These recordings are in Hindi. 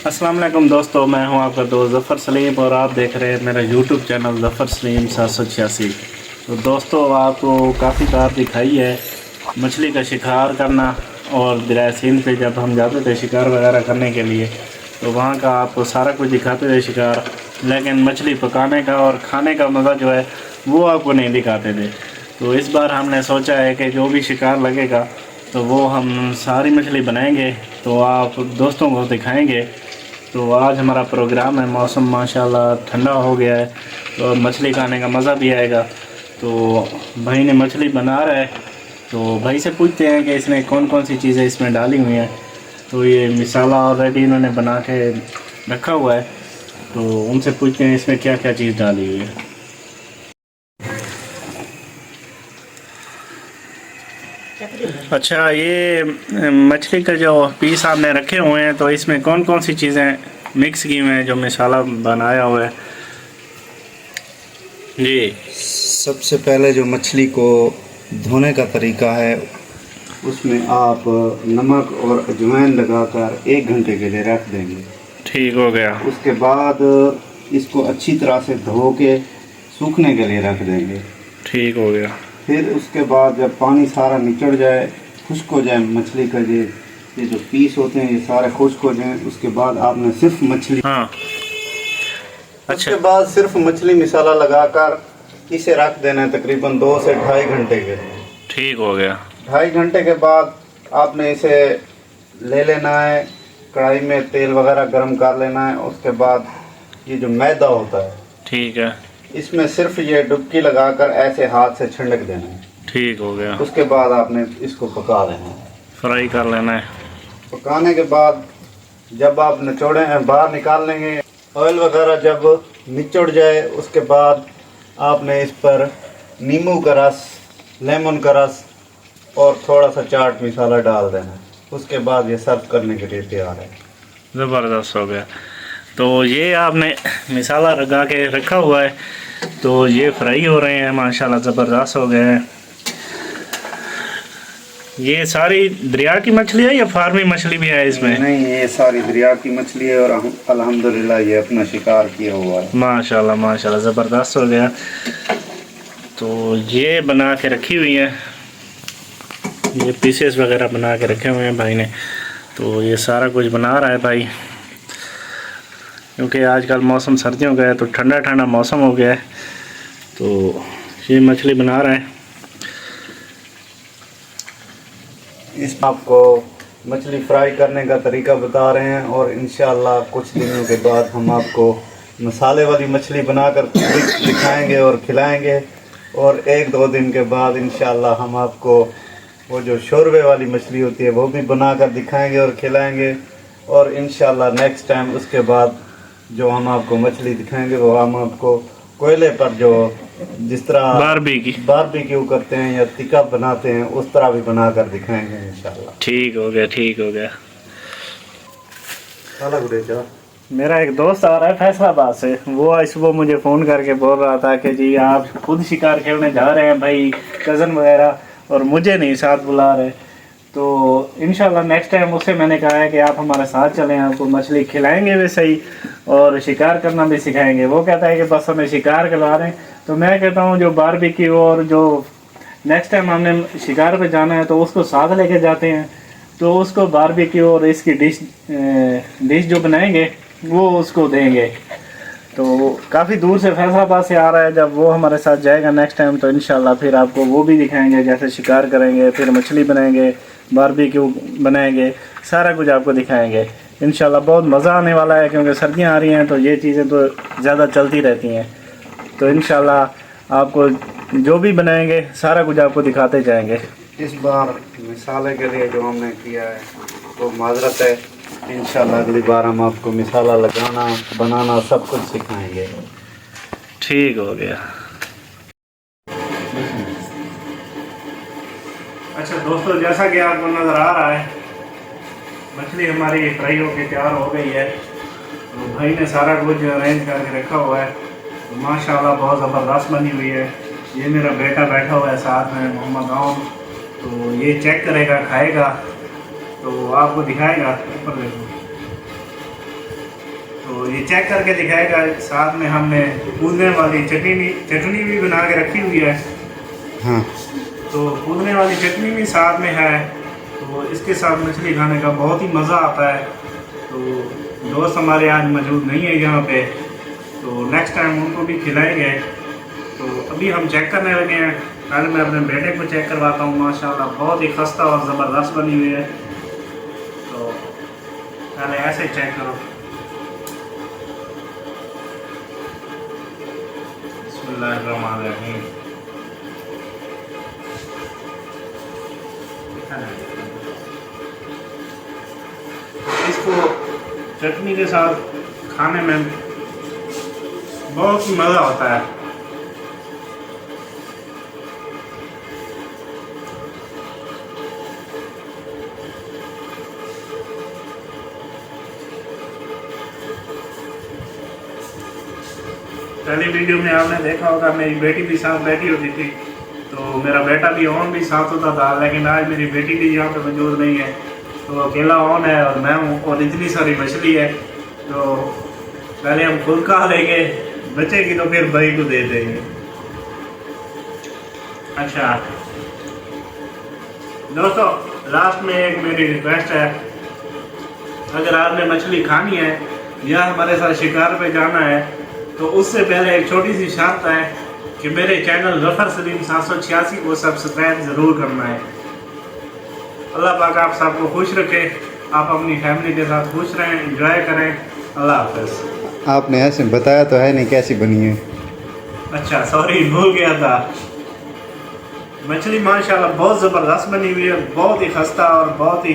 अस्सलाम वालेकुम दोस्तों, मैं हूं आपका दोस्त ज़फ़र सलीम और आप देख रहे हैं मेरा यूट्यूब चैनल ज़फ़र सलीम 786। तो दोस्तों, आपको काफ़ी बार दिखाई है मछली का शिकार करना। और दरिया सिंध पे जब हम जाते थे शिकार वगैरह करने के लिए तो वहाँ का आपको सारा कुछ दिखाते थे शिकार, लेकिन मछली पकाने का और खाने का मज़ा जो है वो आपको नहीं दिखाते थे। तो इस बार हमने सोचा है कि जो भी शिकार लगेगा तो वो हम सारी मछली बनाएंगे तो आप दोस्तों को दिखाएंगे। तो आज हमारा प्रोग्राम है, मौसम माशाल्लाह ठंडा हो गया है तो मछली खाने का मज़ा भी आएगा। तो भाई ने मछली बना रहा है तो भाई से पूछते हैं कि इसने कौन कौन सी चीज़ें इसमें डाली हुई हैं। तो ये मिसाला ऑलरेडी इन्होंने बना के रखा हुआ है, तो उनसे पूछते हैं इसमें क्या क्या चीज़ डाली हुई है। अच्छा, ये मछली का जो पीस आपने रखे हुए हैं तो इसमें कौन कौन सी चीज़ें मिक्स की हुई हैं जो मसाला बनाया हुआ है जी? सबसे पहले जो मछली को धोने का तरीका है, उसमें आप नमक और अजवाइन लगाकर 1 घंटे के लिए रख देंगे। ठीक हो गया। उसके बाद इसको अच्छी तरह से धो के सूखने के लिए रख देंगे। ठीक हो गया। फिर उसके बाद जब पानी सारा निचड़ जाए, खुश्क हो जाए मछली का, ये जो पीस होते हैं ये सारे खुश्क हो जाएं, उसके बाद आपने सिर्फ मछली उसके बाद सिर्फ मछली मसाला लगाकर इसे रख देना है तकरीबन 2 से 2.5 घंटे के लिए। ठीक हो गया। 2.5 घंटे के बाद आपने इसे ले लेना है, कढ़ाई में तेल वगैरह गर्म कर लेना है। उसके बाद ये जो मैदा होता है, ठीक है, इसमें सिर्फ ये डुबकी लगाकर ऐसे हाथ से छिड़क देना है। ठीक हो गया। उसके बाद आपने इसको पका लेना है, फ्राई कर लेना है। पकाने के बाद जब आप निचोड़े बाहर निकाल लेंगे, ऑयल वगैरह जब निचड़ जाए, उसके बाद आपने इस पर नींबू का रस, लेमन का रस और थोड़ा सा चाट मसाला डाल देना है। उसके बाद ये सर्व करने के लिए तैयार है। ज़बरदस्त हो गया। तो ये आपने मसाला लगा के रखा हुआ है तो ये फ्राई हो रहे हैं माशाल्लाह, ज़बरदस्त हो गए हैं। ये सारी दरिया की मछली है या फार्मी मछली भी है इसमें? नहीं, ये सारी दरिया की मछली है और अल्हम्दुलिल्लाह ये अपना शिकार किया हुआ है। माशाल्लाह माशाल्लाह, ज़बरदस्त हो गया। तो ये बना के रखी हुई है, ये पीसेस वगैरह बना के रखे हुए हैं भाई ने। तो ये सारा कुछ बना रहा है भाई, क्योंकि आजकल मौसम सर्दियों का है तो ठंडा ठंडा मौसम हो गया है। तो ये मछली बना रहा है। इस आपको मछली फ्राई करने का तरीका बता रहे हैं और इंशाअल्लाह कुछ दिनों के बाद हम आपको मसाले वाली मछली बनाकर दिखाएंगे और खिलाएंगे। और 1-2 दिन के बाद इंशाअल्लाह हम आपको वो जो शोरबे वाली मछली होती है वो भी बनाकर दिखाएंगे और खिलाएंगे। और इंशाअल्लाह नेक्स्ट टाइम उसके बाद जो हम आपको मछली दिखाएंगे वो हम आपको कोयले पर जो जिस तरह बारबेक्यू करते हैं या टिक्का बनाते हैं उस तरह भी बनाकर दिखाएंगे इंशाल्लाह। ठीक हो गया, ठीक हो गया। मेरा एक दोस्त आ रहा है फैसलाबाद से, वो आज सुबह मुझे फ़ोन करके बोल रहा था कि जी आप खुद शिकार खेलने जा रहे हैं भाई, कज़न वगैरह, और मुझे नहीं साथ बुला रहे। तो इंशाल्लाह नेक्स्ट टाइम उससे मैंने कहा है कि आप हमारे साथ चलें, आपको मछली खिलाएंगे भी सही और शिकार करना भी सिखाएंगे। वो कहता है कि बस हमें शिकार करवा रहे हैं। तो मैं कहता हूँ जो बारबेक्यू और जो नेक्स्ट टाइम हमने शिकार पे जाना है तो उसको साथ लेके जाते हैं, तो उसको बारबेक्यू और इसकी डिश जो बनाएंगे वो उसको देंगे। तो काफ़ी दूर से फैसलाबाद से आ रहा है, जब वो हमारे साथ जाएगा नेक्स्ट टाइम तो इंशाल्लाह फिर आपको वो भी दिखाएंगे, जैसे शिकार करेंगे, फिर मछली बनाएंगे, बारबेक्यू बनाएंगे, सारा कुछ आपको दिखाएंगे इंशाल्लाह। बहुत मज़ा आने वाला है क्योंकि सर्दियां आ रही हैं तो ये चीज़ें तो ज़्यादा चलती रहती हैं। तो इंशाल्लाह आपको जो भी बनाएंगे सारा कुछ आपको दिखाते जाएंगे। इस बार मिसाले के लिए जो हमने किया है वो माजरत है, इंशाल्लाह अगली बार हम आपको मिसाला लगाना, बनाना सब कुछ सिखाएंगे। ठीक हो गया। अच्छा दोस्तों, जैसा कि आपको नज़र आ रहा है मछली हमारी फ्राई होकर तैयार हो गई है। तो भाई ने सारा कुछ अरेंज करके रखा हुआ है, तो माशाल्लाह बहुत ज़बरदस्त बनी हुई है। ये मेरा बेटा बैठा हुआ है साथ में, मोहम्मद आउन, तो ये चेक करेगा, खाएगा, तो आपको दिखाएगा। ऊपर देखो, तो ये चेक करके दिखाएगा। साथ में हमने कूदने वाली चटनी भी बना के रखी हुई है। हाँ तो कूदने वाली चटनी भी साथ में है। तो इसके साथ मछली खाने का बहुत ही मज़ा आता है। तो दोस्त हमारे आज मौजूद नहीं है यहाँ पे, तो नेक्स्ट टाइम उनको भी खिलाएंगे। तो अभी हम चेक करने लगे हैं। पहले मैं अपने बेटे को चेक करवाता हूँ। माशाल्लाह बहुत ही खस्ता और ज़बरदस्त बनी हुई है। तो पहले ऐसे चेक करो। बिस्मिल्लाहिर्रहमानिर्रहीम। इसको चटनी के साथ खाने में बहुत मज़ा आता है। पहली वीडियो में आपने देखा होगा मेरी बेटी भी साथ बैठी होती थी, तो मेरा बेटा भी ऑन भी साथ होता था। लेकिन आज मेरी बेटी भी यहाँ पे मौजूद नहीं है, तो अकेला ऑन है और मैं हूँ और इतनी सारी मछली है। तो पहले हम खुद खा लेंगे, बचेगी तो फिर भाई को दे देंगे। अच्छा दोस्तों, लास्ट में एक मेरी रिक्वेस्ट है, अगर आपने मछली खानी है या हमारे साथ शिकार पे जाना है तो उससे पहले एक छोटी सी शर्त है कि मेरे चैनल ज़फ़र सलीम 786 को सब्सक्राइब ज़रूर करना है। अल्लाह पाक आप सबको खुश रखे, आप अपनी फैमिली के साथ खुश रहें, एंजॉय करें। अल्लाह हाफ़िज़। आपने ऐसे बताया तो है नहीं कैसी बनी है। अच्छा सॉरी, भूल गया था। मछली माशाल्लाह बहुत ज़बरदस्त बनी हुई है, बहुत ही खस्ता और बहुत ही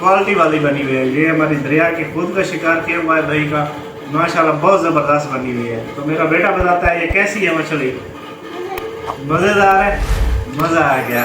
क्वालिटी वाली बनी हुई है। ये हमारी दरिया के खुद का शिकार किया हुआ है दही का। माशाल्लाह बहुत ज़बरदस्त बनी हुई है। तो मेरा बेटा बताता है ये कैसी है मछली। मज़ेदार है, मज़ा आ गया।